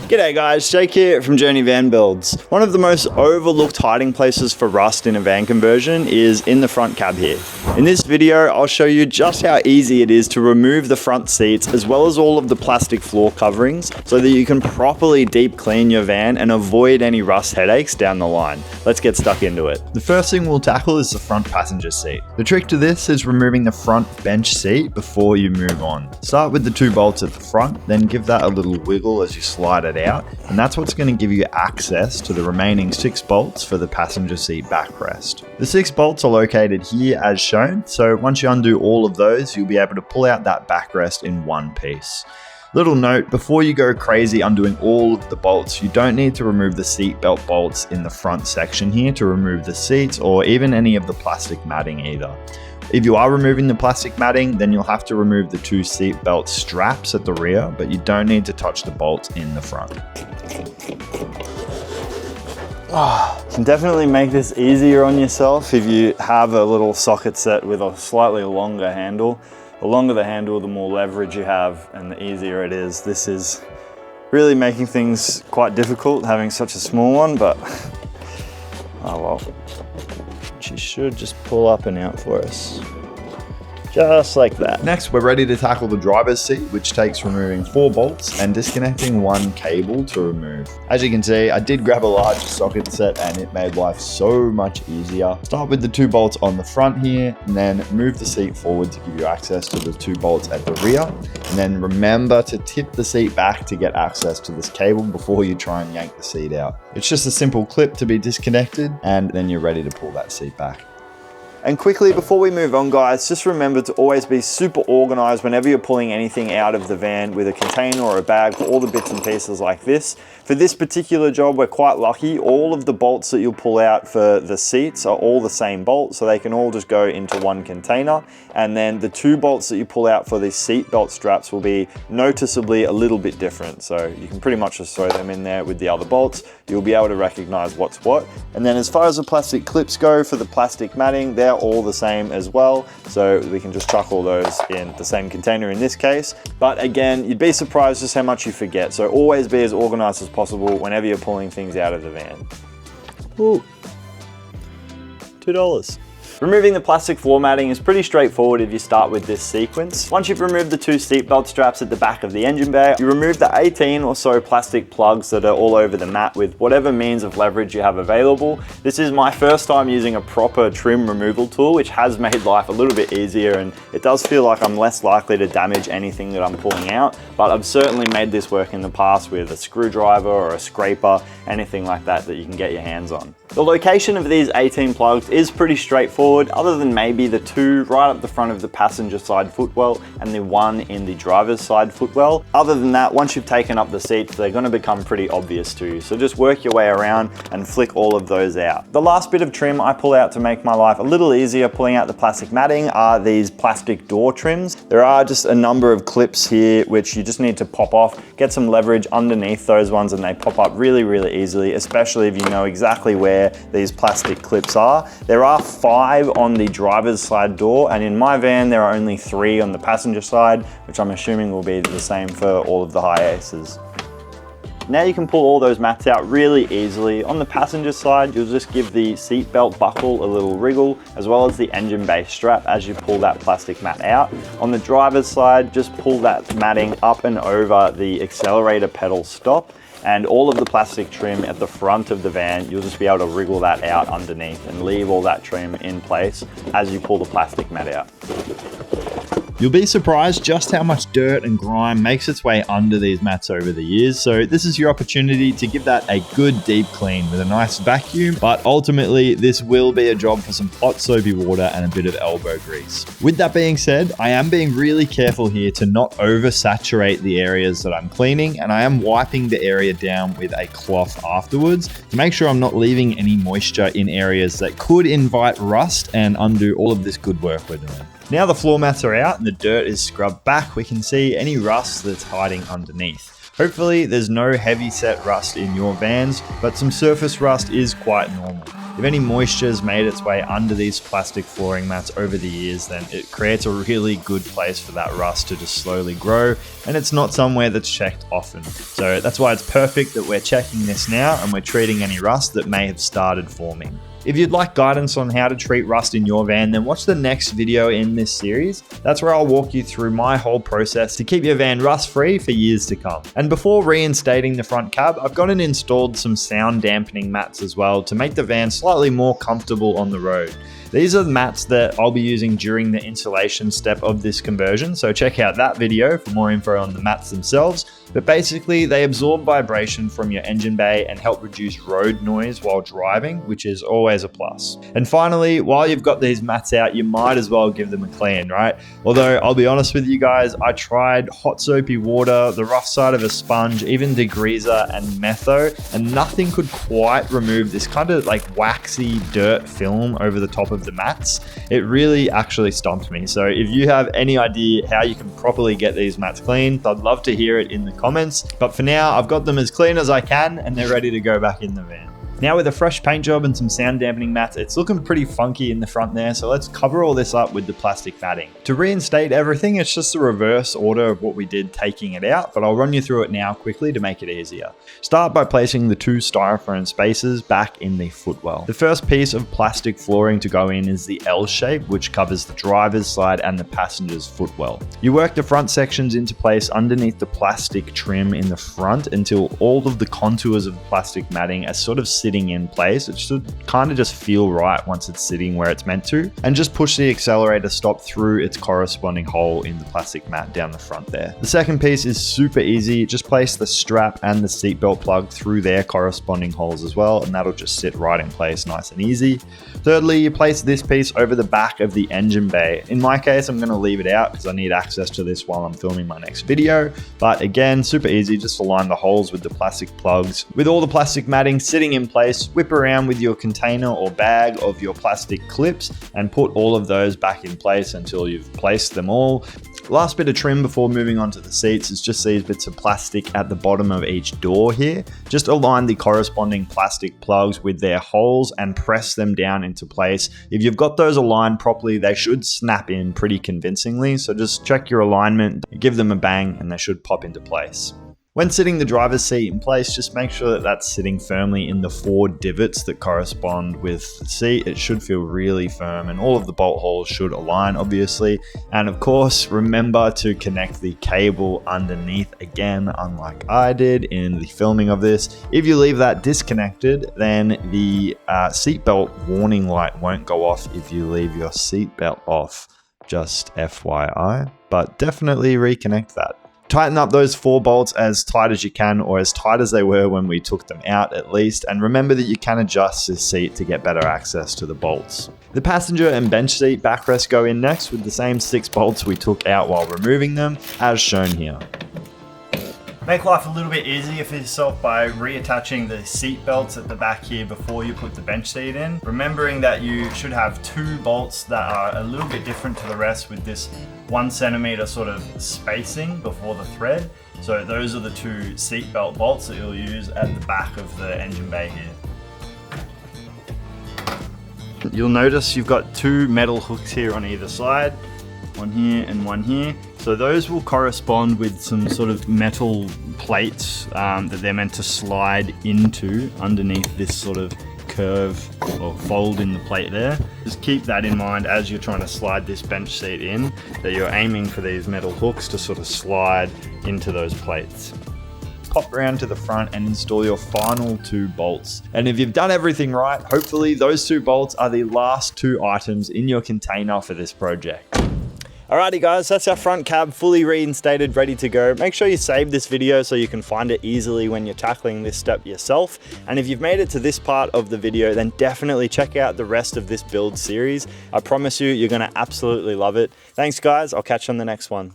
G'day guys, Jake here from Journey Van Builds. One of the most overlooked hiding places for rust in a van conversion is in the front cab here. In this video, I'll show you just how easy it is to remove the front seats as well as all of the plastic floor coverings so that you can properly deep clean your van and avoid any rust headaches down the line. Let's get stuck into it. The first thing we'll tackle is the front passenger seat. The trick to this is removing the front bench seat before you move on. Start with the 2 bolts at the front, then give that a little wiggle as you slide it out, and that's what's going to give you access to the remaining 6 bolts for the passenger seat backrest. The 6 bolts are located here as shown, so once you undo all of those, you'll be able to pull out that backrest in one piece. Little note, before you go crazy undoing all of the bolts, you don't need to remove the seat belt bolts in the front section here to remove the seats or even any of the plastic matting either. If you are removing the plastic matting, then you'll have to remove the 2 seat belt straps at the rear, but you don't need to touch the bolts in the front. Can definitely make this easier on yourself if you have a little socket set with a slightly longer handle. The longer the handle, the more leverage you have and the easier it is. This is really making things quite difficult having such a small one, but oh well. She should just pull up and out for us. Just like that. Next, we're ready to tackle the driver's seat, which takes removing 4 bolts and disconnecting 1 cable to remove. As you can see, I did grab a large socket set and it made life so much easier. Start with the 2 bolts on the front here, and then move the seat forward to give you access to the 2 bolts at the rear. And then remember to tip the seat back to get access to this cable before you try and yank the seat out. It's just a simple clip to be disconnected, and then you're ready to pull that seat back. And quickly, before we move on guys, just remember to always be super organized whenever you're pulling anything out of the van with a container or a bag for all the bits and pieces like this. For this particular job, we're quite lucky. All of the bolts that you'll pull out for the seats are all the same bolt, so they can all just go into 1 container. And then the 2 bolts that you pull out for the seat belt straps will be noticeably a little bit different. So you can pretty much just throw them in there with the other bolts. You'll be able to recognize what's what. And then as far as the plastic clips go for the plastic matting, they're all the same as well. So we can just chuck all those in the same container in this case. But again, you'd be surprised just how much you forget. So always be as organized as possible whenever you're pulling things out of the van. Ooh, $2. Removing the plastic floor matting is pretty straightforward if you start with this sequence. Once you've removed the 2 seatbelt straps at the back of the engine bay, you remove the 18 or so plastic plugs that are all over the mat with whatever means of leverage you have available. This is my first time using a proper trim removal tool, which has made life a little bit easier, and it does feel like I'm less likely to damage anything that I'm pulling out, but I've certainly made this work in the past with a screwdriver or a scraper, anything like that that you can get your hands on. The location of these 18 plugs is pretty straightforward, other than maybe the 2 right up the front of the passenger side footwell and the 1 in the driver's side footwell. Other than that, once you've taken up the seats, they're going to become pretty obvious to you. So just work your way around and flick all of those out. The last bit of trim I pull out to make my life a little easier pulling out the plastic matting are these plastic door trims. There are just a number of clips here which you just need to pop off, get some leverage underneath those ones, and they pop up really, really easily, especially if you know exactly where these plastic clips are. There are 5 on the driver's side door, and in my van there are only 3 on the passenger side, which I'm assuming will be the same for all of the HiAces. Now you can pull all those mats out really easily. On the passenger side, you'll just give the seat belt buckle a little wriggle, as well as the engine bay strap as you pull that plastic mat out. On the driver's side, just pull that matting up and over the accelerator pedal stop, and all of the plastic trim at the front of the van, you'll just be able to wriggle that out underneath and leave all that trim in place as you pull the plastic mat out. You'll be surprised just how much dirt and grime makes its way under these mats over the years, so this is your opportunity to give that a good deep clean with a nice vacuum, but ultimately this will be a job for some hot soapy water and a bit of elbow grease. With that being said, I am being really careful here to not oversaturate the areas that I'm cleaning, and I am wiping the area down with a cloth afterwards to make sure I'm not leaving any moisture in areas that could invite rust and undo all of this good work we're doing. Now the floor mats are out and the dirt is scrubbed back, we can see any rust that's hiding underneath. Hopefully there's no heavy set rust in your vans, but some surface rust is quite normal. if any moisture's made its way under these plastic flooring mats over the years, then it creates a really good place for that rust to just slowly grow, and it's not somewhere that's checked often. So that's why it's perfect that we're checking this now and we're treating any rust that may have started forming. If you'd like guidance on how to treat rust in your van, then watch the next video in this series. That's where I'll walk you through my whole process to keep your van rust free for years to come. And before reinstating the front cab, I've gone and installed some sound dampening mats as well to make the van slightly more comfortable on the road. These are the mats that I'll be using during the installation step of this conversion, so check out that video for more info on the mats themselves. But basically, they absorb vibration from your engine bay and help reduce road noise while driving, which is always a plus. And finally, while you've got these mats out, you might as well give them a clean, right? Although I'll be honest with you guys, I tried hot soapy water, the rough side of a sponge, even degreaser and metho, and nothing could quite remove this kind of like waxy dirt film over the top of the mats. It really actually stumped me. So if you have any idea how you can properly get these mats clean, I'd love to hear it in the comments. But for now, I've got them as clean as I can and they're ready to go back in the van. Now with a fresh paint job and some sound dampening mats, it's looking pretty funky in the front there, so let's cover all this up with the plastic matting. To reinstate everything, it's just the reverse order of what we did taking it out, but I'll run you through it now quickly to make it easier. Start by placing the 2 styrofoam spaces back in the footwell. The first piece of plastic flooring to go in is the L shape, which covers the driver's side and the passenger's footwell. You work the front sections into place underneath the plastic trim in the front until all of the contours of the plastic matting are sort of sitting in place. It should kind of just feel right once it's sitting where it's meant to, and just push the accelerator stop through its corresponding hole in the plastic mat down the front there. The second piece is super easy. Just place the strap and the seatbelt plug through their corresponding holes as well, and that'll just sit right in place nice and easy. Thirdly, you place this piece over the back of the engine bay. In my case, I'm going to leave it out because I need access to this while I'm filming my next video, but again, super easy. Just align the holes with the plastic plugs. With all the plastic matting sitting in place, whip around with your container or bag of your plastic clips and put all of those back in place until you've placed them all. Last bit of trim before moving on to the seats is just these bits of plastic at the bottom of each door here. Just align the corresponding plastic plugs with their holes and press them down into place. If you've got those aligned properly, they should snap in pretty convincingly. So just check your alignment, give them a bang, and they should pop into place. When sitting the driver's seat in place, just make sure that that's sitting firmly in the 4 divots that correspond with the seat. It should feel really firm and all of the bolt holes should align, obviously. And of course, remember to connect the cable underneath again, unlike I did in the filming of this. If you leave that disconnected, then the seatbelt warning light won't go off if you leave your seatbelt off. Just FYI, but definitely reconnect that. Tighten up those 4 bolts as tight as you can, or as tight as they were when we took them out at least, and remember that you can adjust this seat to get better access to the bolts. The passenger and bench seat backrests go in next with the same 6 bolts we took out while removing them, as shown here. Make life a little bit easier for yourself by reattaching the seat belts at the back here before you put the bench seat in. Remembering that you should have 2 bolts that are a little bit different to the rest with this 1 centimeter sort of spacing before the thread. So those are the 2 seat belt bolts that you'll use at the back of the engine bay here. You'll notice you've got 2 metal hooks here on either side. One here and one here. So those will correspond with some sort of metal plates that they're meant to slide into underneath this sort of curve or fold in the plate there. Just keep that in mind as you're trying to slide this bench seat in, that you're aiming for these metal hooks to sort of slide into those plates. Pop around to the front and install your final 2 bolts. And if you've done everything right, hopefully those 2 bolts are the last 2 items in your container for this project. Alrighty guys, that's our front cab fully reinstated, ready to go. Make sure you save this video so you can find it easily when you're tackling this step yourself. And if you've made it to this part of the video, then definitely check out the rest of this build series. I promise you, you're gonna absolutely love it. Thanks guys, I'll catch you on the next one.